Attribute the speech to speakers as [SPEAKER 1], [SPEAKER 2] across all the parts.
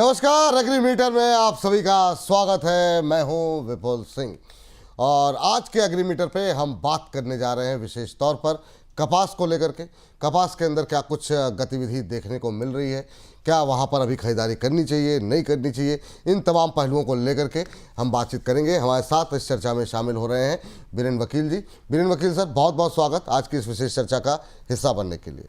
[SPEAKER 1] नमस्कार, एग्रीमीटर में आप सभी का स्वागत है। मैं हूं विपुल सिंह और आज के एग्रीमीटर पे हम बात करने जा रहे हैं विशेष तौर पर कपास को लेकर के। कपास के अंदर क्या कुछ गतिविधि देखने को मिल रही है, क्या वहां पर अभी खरीदारी करनी चाहिए, नहीं करनी चाहिए, इन तमाम पहलुओं को लेकर के हम बातचीत करेंगे। हमारे साथ इस चर्चा में शामिल हो रहे हैं बीरेन वकील जी। बीरेन वकील सर, बहुत बहुत स्वागत आज की इस विशेष चर्चा का हिस्सा बनने के लिए।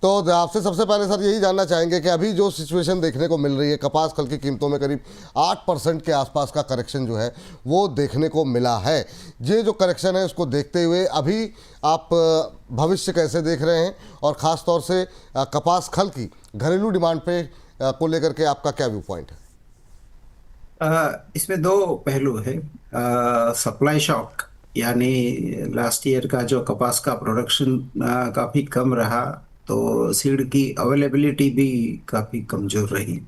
[SPEAKER 1] तो आपसे सबसे पहले सर यही जानना चाहेंगे कि अभी जो सिचुएशन देखने को मिल रही है, कपास खल की कीमतों में करीब 8% के आसपास का करेक्शन जो है वो देखने को मिला है। ये जो करेक्शन है उसको देखते हुए अभी आप भविष्य कैसे देख रहे हैं और ख़ास तौर से कपास खल की घरेलू डिमांड पे को लेकर के आपका क्या व्यू पॉइंट है?
[SPEAKER 2] इसमें दो पहलू है। सप्लाई शॉक, यानी लास्ट ईयर का जो कपास का प्रोडक्शन काफी कम रहा, तो सीड की अवेलेबिलिटी भी काफी कमजोर रही।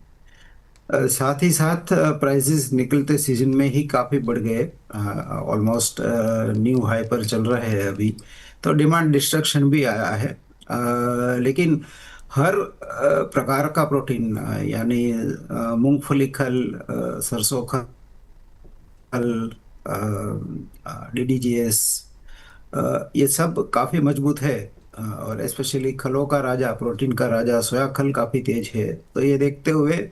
[SPEAKER 2] साथ ही साथ प्राइसेस निकलते सीजन में ही काफी बढ़ गए, ऑलमोस्ट न्यू हाई पर चल रहे हैं अभी। तो डिमांड डिस्ट्रक्शन भी आया है। लेकिन हर प्रकार का प्रोटीन, यानी मूंगफली खल, सरसों खल, डीडीजीएस, ये सब काफी मजबूत है। और स्पेशली खलों का राजा, प्रोटीन का राजा सोया खल काफी तेज है। तो ये देखते हुए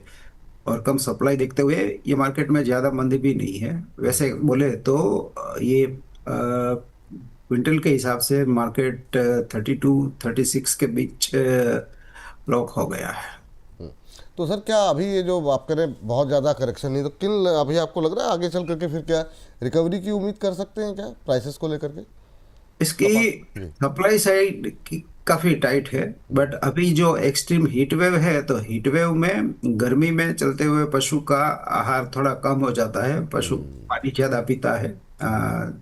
[SPEAKER 2] और कम सप्लाई देखते हुए ये मार्केट में ज़्यादा मंदी भी नहीं है। वैसे बोले तो ये क्विंटल के हिसाब से मार्केट 32-36 के बीच लॉक हो गया है।
[SPEAKER 1] तो सर क्या अभी ये जो आप करें बहुत ज़्यादा करेक्शन नहीं, तो किन अभी आपको लग रहा है आगे चल करके फिर क्या रिकवरी की उम्मीद कर सकते हैं क्या प्राइसेस को लेकर के?
[SPEAKER 2] इसकी
[SPEAKER 1] कपास जी।
[SPEAKER 2] सप्लाई साइड की काफी टाइट है। बट अभी जो एक्सट्रीम हीट वेव है, तो हीट वेव में गर्मी में चलते हुए पशु का आहार थोड़ा कम हो जाता है। पशु पानी ज्यादा पीता है,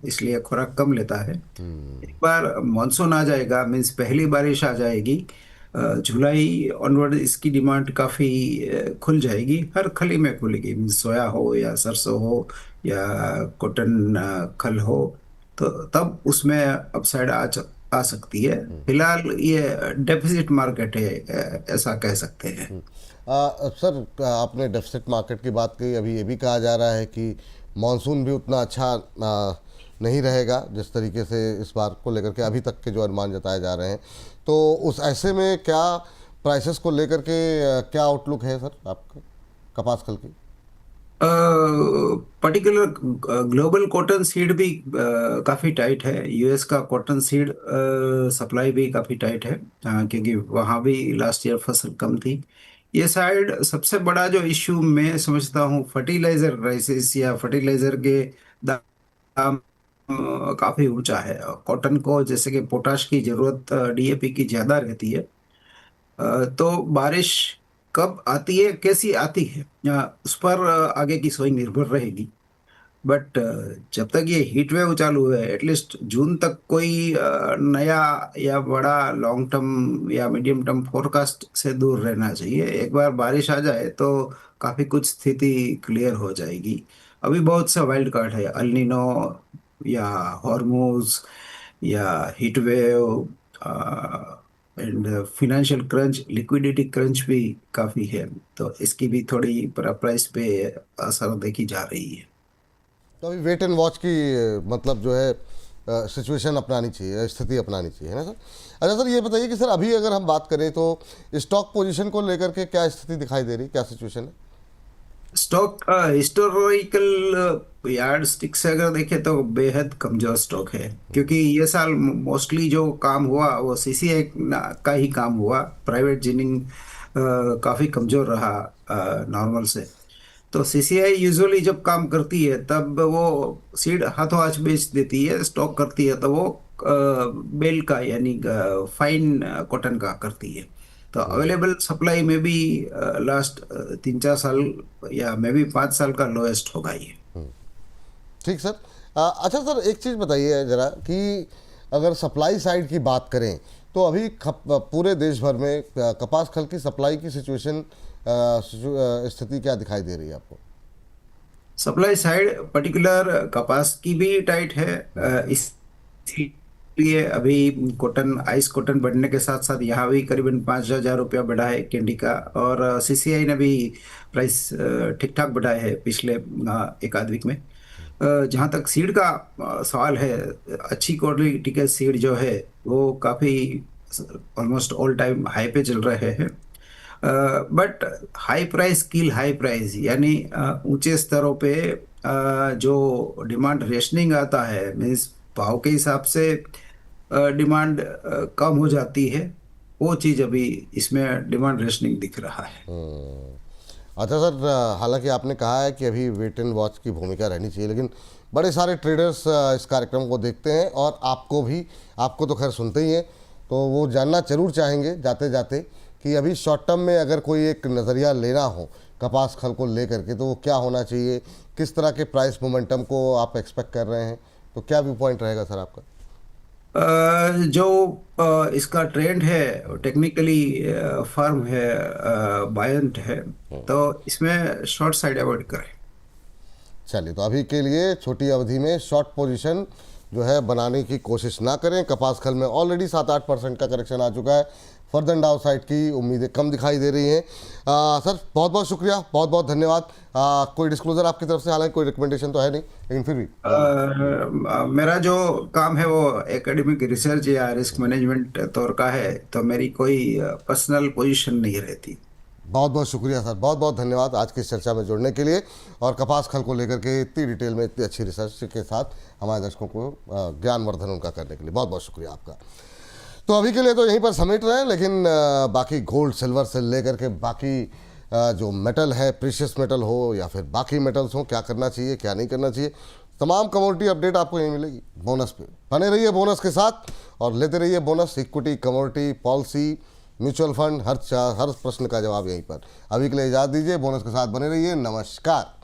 [SPEAKER 2] इसलिए खुराक कम लेता है। एक बार मानसून आ जाएगा, मीन्स पहली बारिश आ जाएगी, जुलाई ऑनवर्ड इसकी डिमांड काफी खुल जाएगी। हर खली में खुलेगी, मीन्स सोया हो या सरसों हो या कॉटन खल हो, तो तब उसमें अपसाइड आ सकती है। फिलहाल ये डेफिसिट मार्केट है, ऐसा कह सकते हैं।
[SPEAKER 1] सर आपने डेफिसिट मार्केट की बात कही, अभी ये भी कहा जा रहा है कि मानसून भी उतना अच्छा नहीं रहेगा जिस तरीके से इस बार को लेकर के अभी तक के जो अनुमान जताए जा रहे हैं। तो उस ऐसे में क्या प्राइसेस को लेकर के क्या आउटलुक है सर आपका कपास खल की?
[SPEAKER 2] पर्टिकुलर ग्लोबल कॉटन सीड भी काफी टाइट है। यूएस का कॉटन सीड सप्लाई भी काफी टाइट है, क्योंकि वहाँ भी लास्ट ईयर फसल कम थी। ये साइड सबसे बड़ा जो इश्यू मैं समझता हूँ, फर्टिलाइजर क्राइसिस या फर्टिलाइजर के दाम काफी ऊंचा है। कॉटन को जैसे कि पोटाश की जरूरत डीएपी की ज्यादा रहती है। तो बारिश कब आती है, कैसी आती है, उस पर आगे की सोई निर्भर रहेगी। बट जब तक ये हीट वेव चालू है, एटलीस्ट जून तक कोई नया या बड़ा लॉन्ग टर्म या मीडियम टर्म फोरकास्ट से दूर रहना चाहिए। एक बार बारिश आ जाए तो काफी कुछ स्थिति क्लियर हो जाएगी। अभी बहुत सा वाइल्ड कार्ड है, अल नीनो या हॉर्मूज या heat wave, and financial crunch, liquidity crunch भी काफी है। तो इसकी भी थोड़ी प्राइस पे असर देखी जा रही है।
[SPEAKER 1] तो अभी वेट एंड वॉच की मतलब जो है सिचुएशन अपनानी चाहिए, स्थिति अपनानी चाहिए, है ना सर? अच्छा सर, ये बताइए कि सर अभी अगर हम बात करें तो स्टॉक पोजीशन को लेकर के क्या स्थिति दिखाई दे रही, क्या सिचुएशन है?
[SPEAKER 2] स्टॉक हिस्टोरिकल यार्ड स्टिक से अगर देखें तो बेहद कमजोर स्टॉक है, क्योंकि ये साल मोस्टली जो काम हुआ वो सीसीआई का ही काम हुआ। प्राइवेट जिनिंग काफी कमजोर रहा नॉर्मल से। तो सीसीआई यूजुअली जब काम करती है तब वो सीड हाथों हाथ बेच देती है। स्टॉक करती है तो वो बेल का, यानी फाइन कॉटन का करती है। तो अवेलेबल सप्लाई में भी लास्ट 3-4 साल या मे भी 5 साल का लोएस्ट होगा ये।
[SPEAKER 1] ठीक सर। अच्छा सर, एक चीज़ बताइए ज़रा कि अगर सप्लाई साइड की बात करें तो अभी पूरे देश भर में कपास खल की सप्लाई की सिचुएशन स्थिति क्या दिखाई दे रही है आपको?
[SPEAKER 2] सप्लाई साइड पर्टिकुलर कपास की भी टाइट है। इस लिए अभी कॉटन आइस कॉटन बढ़ने के साथ साथ यहाँ भी करीबन 5,000 रुपया बढ़ा है कैंडी का। और सीसीआई ने भी प्राइस ठीक ठाक बढ़ाया है पिछले एक आध वीक में। जहाँ तक सीड का सवाल है, अच्छी क्वालिटी के सीड जो है वो काफ़ी ऑलमोस्ट ऑल टाइम हाई पे चल रहे हैं। But high price kill high price, यानी ऊंचे स्तरों पे जो डिमांड रेशनिंग आता है, मीन्स भाव के हिसाब से डिमांड कम हो जाती है, वो चीज़ अभी इसमें डिमांड रेशनिंग दिख रहा है।
[SPEAKER 1] अच्छा सर, हालांकि आपने कहा है कि अभी वेट एंड वॉच की भूमिका रहनी चाहिए, लेकिन बड़े सारे ट्रेडर्स इस कार्यक्रम को देखते हैं और आपको तो खैर सुनते ही हैं, तो वो जानना जरूर चाहेंगे जाते जाते कि अभी शॉर्ट टर्म में अगर कोई एक नज़रिया लेना हो कपास खल को लेकर के, तो वो क्या होना चाहिए, किस तरह के प्राइस मोमेंटम को आप एक्सपेक्ट कर रहे हैं, तो क्या व्यू पॉइंट रहेगा सर आपका?
[SPEAKER 2] जो इसका ट्रेंड है टेक्निकली फर्म है, बायंट है, तो इसमें शॉर्ट साइड अवॉइड करें।
[SPEAKER 1] चलिए, तो अभी के लिए छोटी अवधि में शॉर्ट पोजीशन जो है बनाने की कोशिश ना करें। कपास खल में ऑलरेडी 7-8% का करेक्शन आ चुका है, फर्दर डाउन साइड की उम्मीदें कम दिखाई दे रही हैं। सर बहुत बहुत शुक्रिया, बहुत बहुत धन्यवाद। कोई डिस्क्लोजर आपकी तरफ से, हालांकि कोई रिकमेंडेशन तो है नहीं, लेकिन फिर भी
[SPEAKER 2] मेरा जो काम है वो एकेडमिक रिसर्च या रिस्क मैनेजमेंट तौर का है, तो मेरी कोई पर्सनल पोजीशन नहीं रहती।
[SPEAKER 1] बहुत बहुत शुक्रिया सर, बहुत बहुत धन्यवाद आज की इस चर्चा में जुड़ने के लिए, और कपास खल को लेकर के इतनी डिटेल में इतनी अच्छी रिसर्च के साथ हमारे दर्शकों को ज्ञानवर्धन उनका करने के लिए बहुत बहुत शुक्रिया आपका। तो अभी के लिए तो यहीं पर समेट रहे हैं, लेकिन बाकी गोल्ड सिल्वर से लेकर के बाकी जो मेटल है, प्रीशियस मेटल हो या फिर बाकी मेटल्स हो, क्या करना चाहिए क्या नहीं करना चाहिए, तमाम कमोडिटी अपडेट आपको यहीं मिलेगी बोनस पे। बने रहिए बोनस के साथ और लेते रहिए bonus. Equity, commodity, policy, mutual fund, हर प्रश्न का जवाब यहीं पर। अभी के लिए इजाज़त दीजिए, बोनस के साथ बने रहिए। नमस्कार।